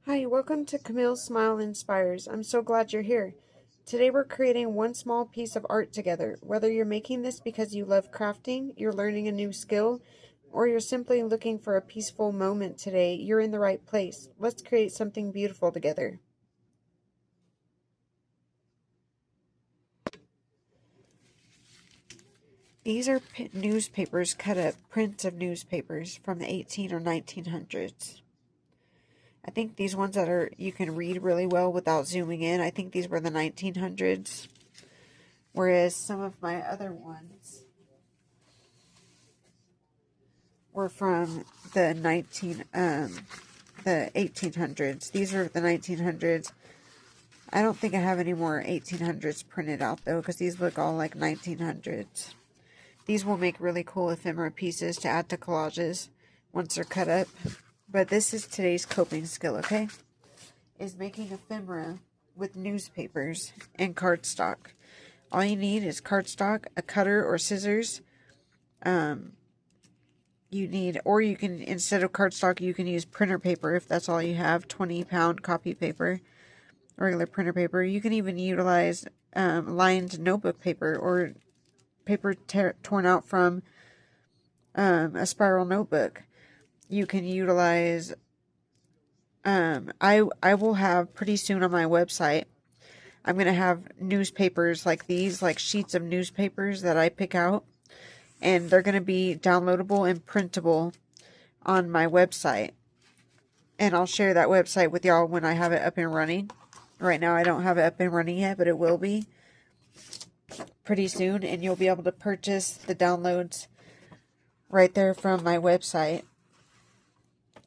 Hi, welcome to Camille's Smile Inspires. I'm so glad you're here. Today we're creating one small piece of art together. Whether you're making this because you love crafting, you're learning a new skill, or you're simply looking for a peaceful moment today, you're in the right place. Let's create something beautiful together. These are newspapers cut up, prints of newspapers from the 18 or 1900s. I think these ones that are you can read really well without zooming in, I think these were the 1900s. Whereas some of my other ones were from the 1800s. These are the 1900s. I don't think I have any more 1800s printed out though, because these look all like 1900s. These will make really cool ephemera pieces to add to collages once they're cut up. But this is today's coping skill, okay? Is making ephemera with newspapers and cardstock. All you need is cardstock, a cutter or scissors. You need, or you can, instead of cardstock, you can use printer paper if that's all you have, 20-pound copy paper, regular printer paper. You can even utilize lined notebook paper or paper torn out from a spiral notebook. You can utilize, I will have pretty soon on my website, I'm going to have newspapers like these, like sheets of newspapers that I pick out, and they're going to be downloadable and printable on my website. And I'll share that website with y'all when I have it up and running. Right now I don't have it up and running yet, but it will be pretty soon. And you'll be able to purchase the downloads right there from my website.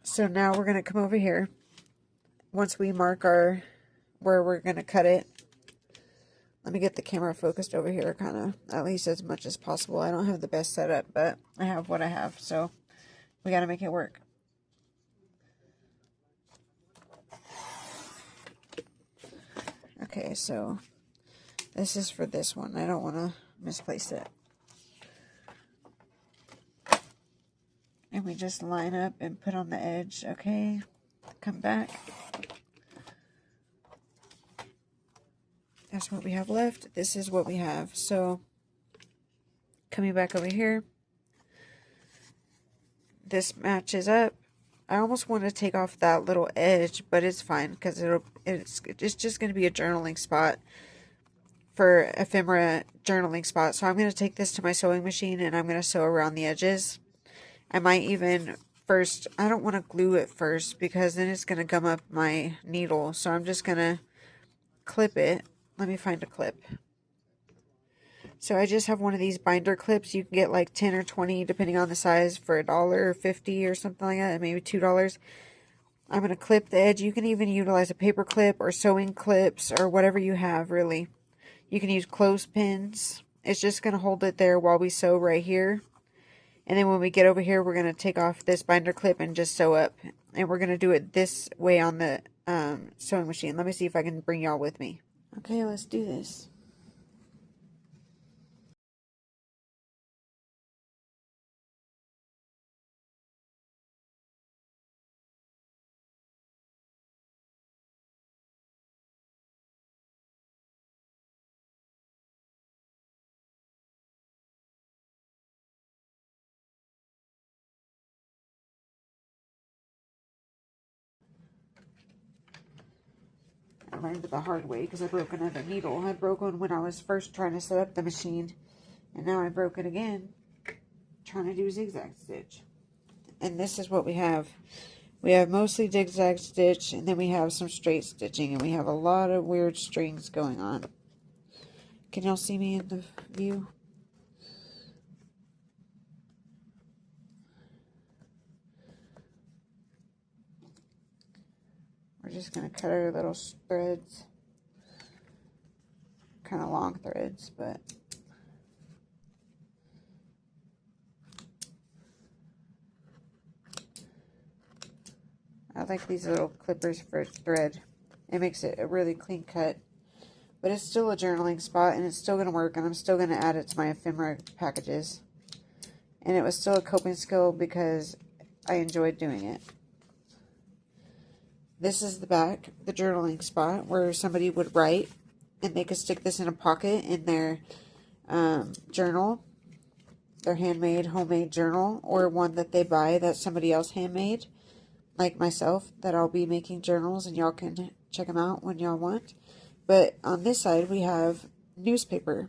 So now we're going to come over here. Once we mark where we're going to cut it. Let me get the camera focused over here, kind of, at least as much as possible. I don't have the best setup, but I have what I have. So we got to make it work. Okay, so this is for this one. I don't want to misplace it. And we just line up and put on the edge, okay? Come back. That's what we have left. This is what we have. So, coming back over here. This matches up. I almost want to take off that little edge, but it's fine because it's just going to be a journaling spot for ephemera journaling spot. So I'm going to take this to my sewing machine and I'm going to sew around the edges. I might even first, I don't want to glue it first because then it's going to gum up my needle. So I'm just going to clip it. Let me find a clip. So I just have one of these binder clips. You can get like 10 or 20 depending on the size for $1.50 or something like that, maybe $2. I'm going to clip the edge. You can even utilize a paper clip or sewing clips or whatever you have, really. You can use clothespins. It's just going to hold it there while we sew right here. And then when we get over here, we're going to take off this binder clip and just sew up. And we're going to do it this way on the sewing machine. Let me see if I can bring y'all with me. Okay, let's do this. I learned the hard way because I broke another needle. I broke one when I was first trying to set up the machine. And now I broke it again trying to do zigzag stitch. And this is what we have. We have mostly zigzag stitch, and then we have some straight stitching, and we have a lot of weird strings going on. Can y'all see me in the view? We're just going to cut our little threads. Kind of long threads, but I like these little clippers for thread. It makes it a really clean cut. But it's still a journaling spot, and it's still going to work, and I'm still going to add it to my ephemera packages. And it was still a coping skill because I enjoyed doing it. This is the back, the journaling spot where somebody would write, and they could stick this in a pocket in their journal, their handmade, homemade journal, or one that they buy that somebody else handmade, like myself, that I'll be making journals, and y'all can check them out when y'all want. But on this side, we have newspaper,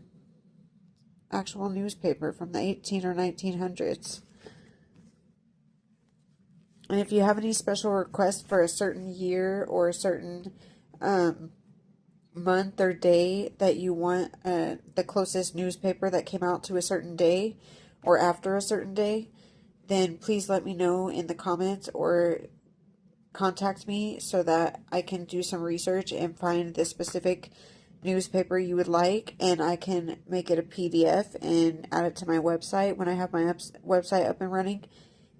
actual newspaper from the 18 or 1900s. And if you have any special requests for a certain year or a certain month or day that you want the closest newspaper that came out to a certain day or after a certain day, then please let me know in the comments or contact me so that I can do some research and find the specific newspaper you would like, and I can make it a PDF and add it to my website when I have my website up and running,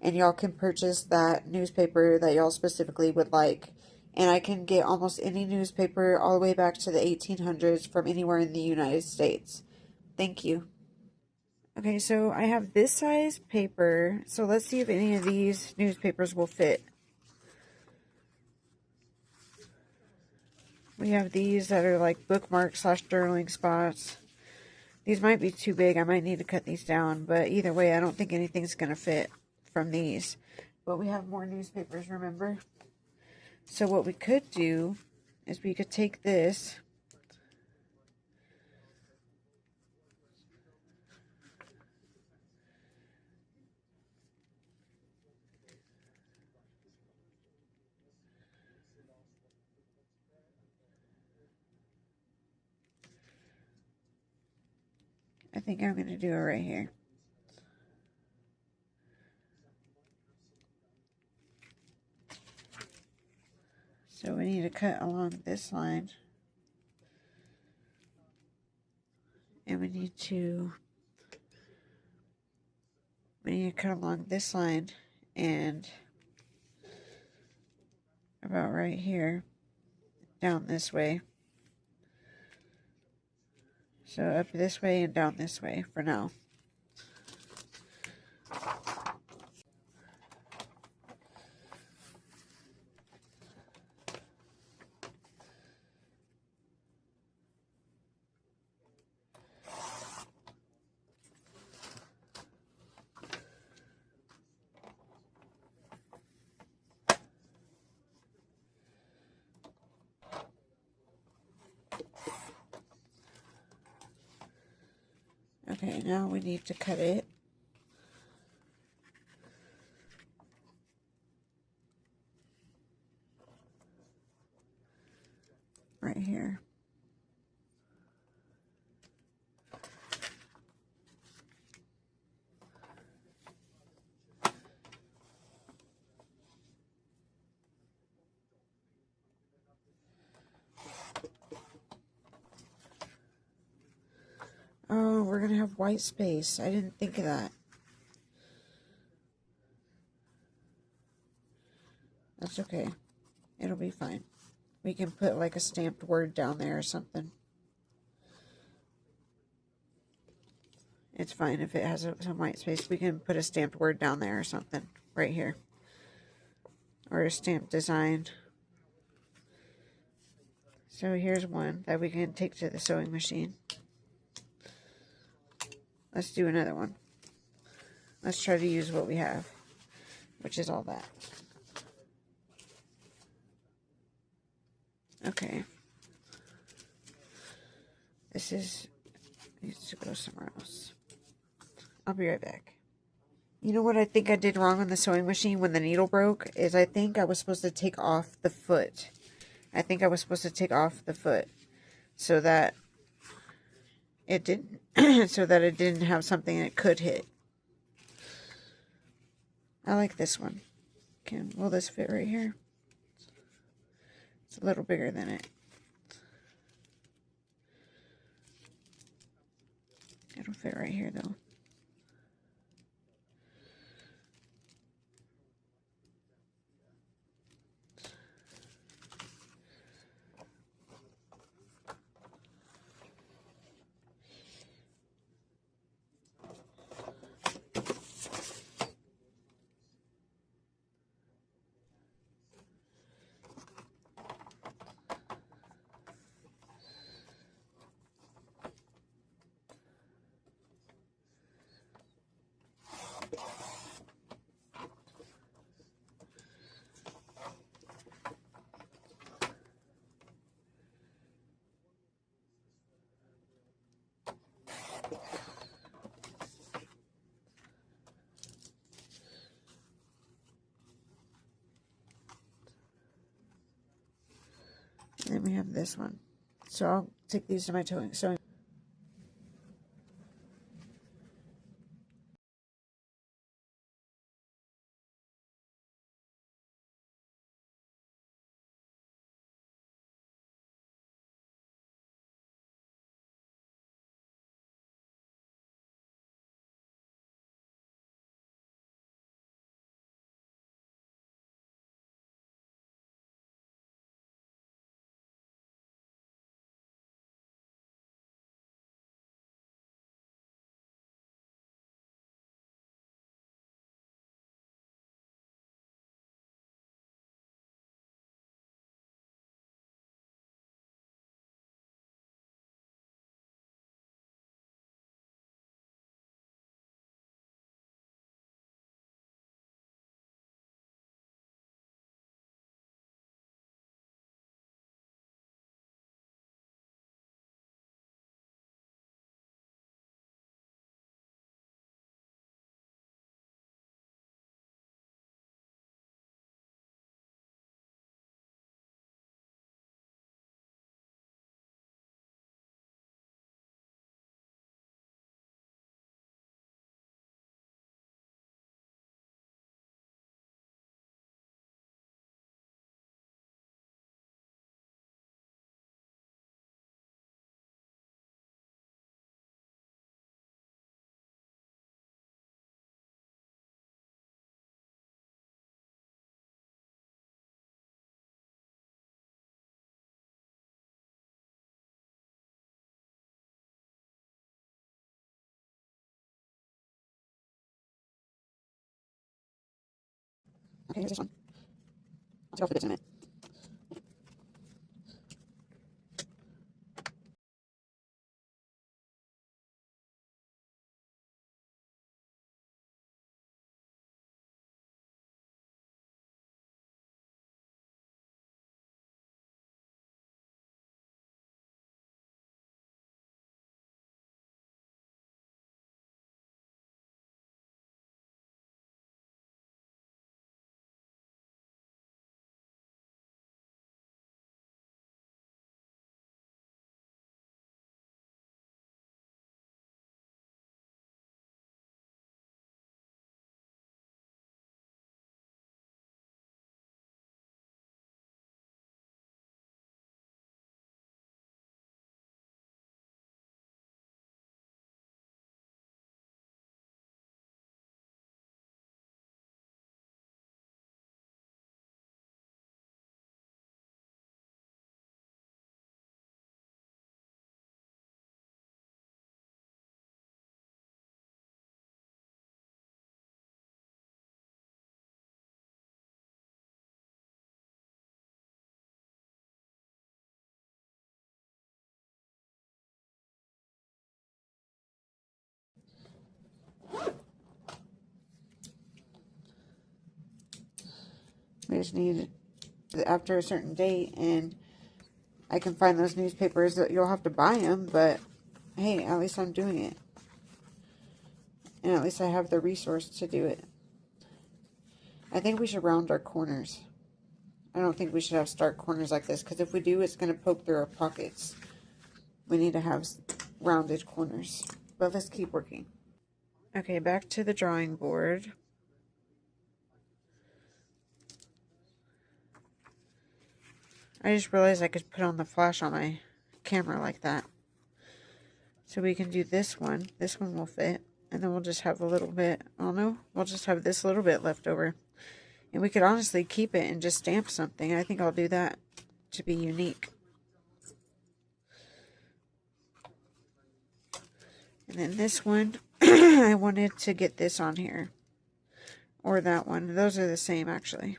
and y'all can purchase that newspaper that y'all specifically would like. And I can get almost any newspaper all the way back to the 1800s from anywhere in the United States. Thank you. Okay, so I have this size paper, so let's see if any of these newspapers will fit. We have these that are like bookmark / journaling spots. These might be too big. I might need to cut these down, but either way, I don't think anything's going to fit from these. But we have more newspapers, remember? So what we could do is we could take this I think I'm going to do it right here. So we need to cut along this line. And we need to cut along this line and about right here, down this way. So up this way and down this way for now. Okay, now we need to cut it. Right here. Oh, we're going to have white space. I didn't think of that. That's okay. It'll be fine. We can put like a stamped word down there or something. It's fine if it has some white space. We can put a stamped word down there or something right here. Or a stamped design. So here's one that we can take to the sewing machine. Let's do another one. Let's try to use what we have, which is all that. Okay. This needs to go somewhere else. I'll be right back. You know what I think I did wrong on the sewing machine when the needle broke? Is I think I was supposed to take off the foot. I think I was supposed to take off the foot so that it didn't so that it didn't have something it could hit. I like this one. Will this fit right here? It's a little bigger than it. It'll fit right here though. And then we have this one. So I'll take these to my sewing. Okay, here's this one. I'll take off the bits in a minute. We just need after a certain date, and I can find those newspapers. That you'll have to buy them, but hey, at least I'm doing it. And at least I have the resource to do it. I think we should round our corners. I don't think we should have stark corners like this, because if we do, it's going to poke through our pockets. We need to have rounded corners. But let's keep working. Okay, back to the drawing board. I just realized I could put on the flash on my camera like that. So we can do this one. This one will fit. And then we'll just have a little bit, I don't know, we'll just have this little bit left over. And we could honestly keep it and just stamp something. I think I'll do that to be unique. And then this one, I wanted to get this on here. Or that one. Those are the same, actually.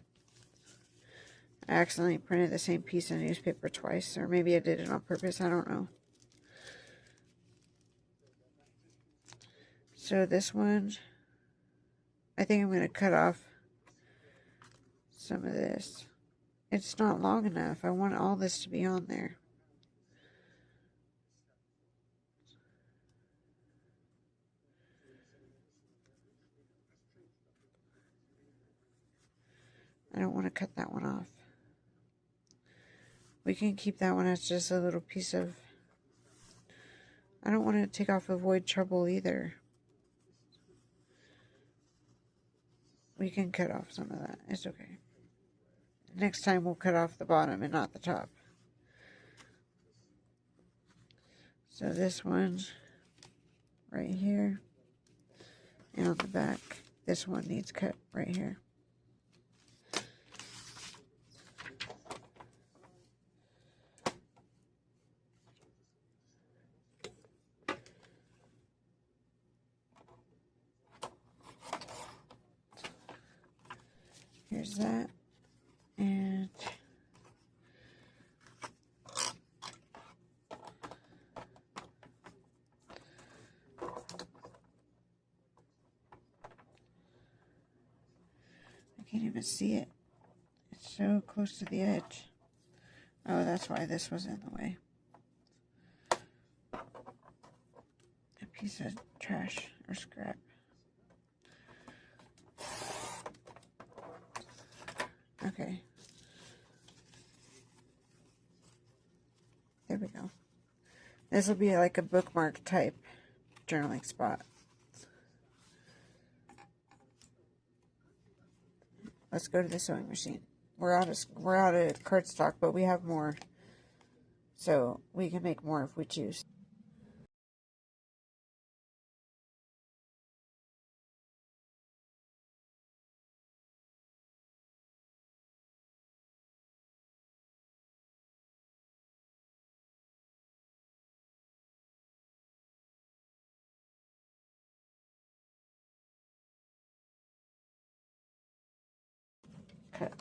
I accidentally printed the same piece of newspaper twice. Or maybe I did it on purpose. I don't know. So this one, I think I'm going to cut off some of this. It's not long enough. I want all this to be on there. I don't want to cut that one off. We can keep that one as just a little piece of... I don't want to take off avoid trouble either. We can cut off some of that. It's okay. Next time we'll cut off the bottom and not the top. So this one right here. And on the back, this one needs cut right here. Here's that. And I can't even see it. It's so close to the edge. Oh, that's why this was in the way. A piece of trash or scrap. Okay. There we go. This will be like a bookmark type journaling spot. Let's go to the sewing machine. We're out of cardstock, but we have more, so we can make more if we choose. Cut.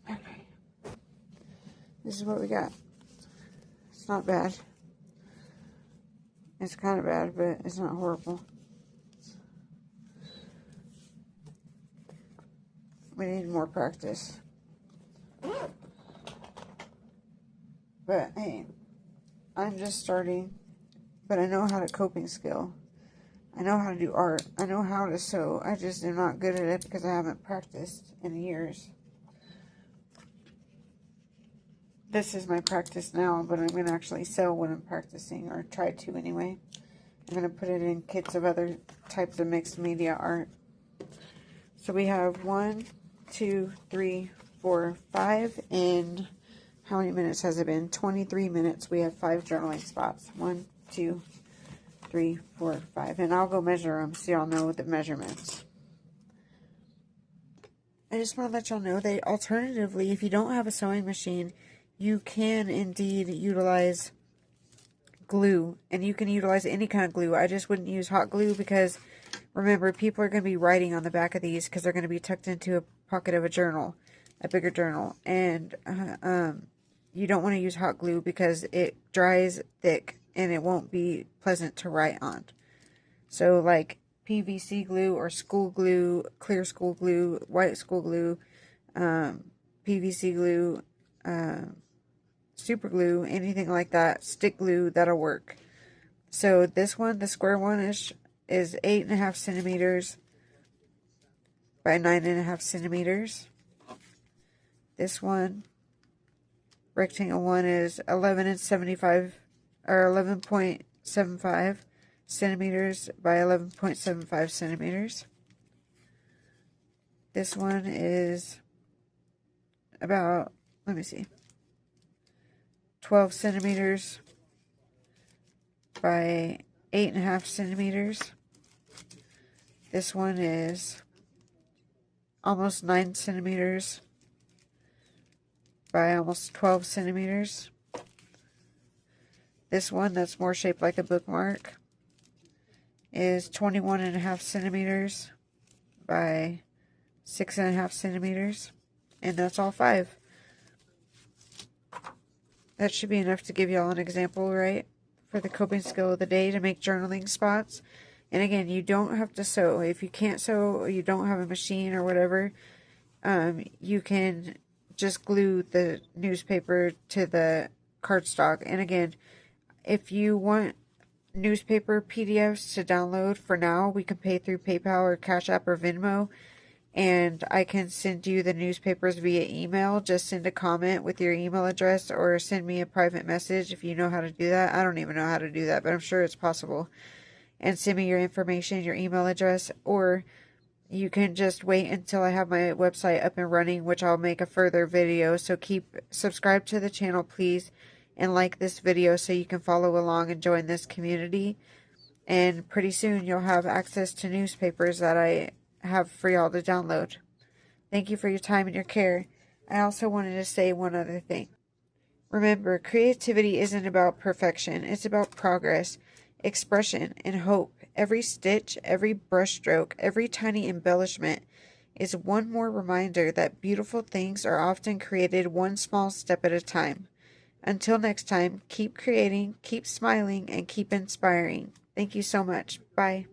Okay. This is what we got. It's not bad. It's kind of bad, but it's not horrible. We need more practice. But hey, I'm just starting, but I know how to coping skill. I know how to do art. I know how to sew. I just am not good at it because I haven't practiced in years. This is my practice now, but I'm going to actually sew when I'm practicing, or try to anyway. I'm going to put it in kits of other types of mixed media art. So we have 1, 2, 3, 4, 5, and how many minutes has it been? 23 minutes. We have 5 journaling spots. 1, 2, 3, 4, 5. And I'll go measure them so y'all know the measurements. I just want to let y'all know that alternatively, if you don't have a sewing machine, you can indeed utilize glue, and you can utilize any kind of glue. I just wouldn't use hot glue because, remember, people are going to be writing on the back of these because they're going to be tucked into a pocket of a journal, a bigger journal, and you don't want to use hot glue because it dries thick and it won't be pleasant to write on. So like PVC glue or school glue, clear school glue, white school glue, PVC glue, super glue, anything like that, stick glue, that'll work. So this one, the square one, is 8.5 centimeters by 9.5 centimeters. This one, rectangle one, is 11.75 centimeters by 11.75 centimeters. This one is about, let me see, 12 centimeters by 8.5 centimeters. This one is almost 9 centimeters by almost 12 centimeters. This one that's more shaped like a bookmark is 21.5 centimeters by 6.5 centimeters. And that's all 5. That should be enough to give y'all an example, right? For the coping skill of the day to make journaling spots. And again, you don't have to sew. If you can't sew or you don't have a machine or whatever, you can just glue the newspaper to the cardstock. And again, if you want newspaper PDFs to download for now, we can pay through PayPal or Cash App or Venmo. And I can send you the newspapers via email. Just send a comment with your email address or send me a private message if you know how to do that. I don't even know how to do that, but I'm sure it's possible. And send me your information, your email address, or you can just wait until I have my website up and running, which I'll make a further video. So subscribe to the channel, please, and like this video so you can follow along and join this community. And pretty soon you'll have access to newspapers that I have for y'all to download. Thank you for your time and your care. I also wanted to say one other thing. Remember, creativity isn't about perfection. It's about progress, expression, and hope. Every stitch, every brushstroke, every tiny embellishment is one more reminder that beautiful things are often created one small step at a time. Until next time, keep creating, keep smiling, and keep inspiring. Thank you so much. Bye.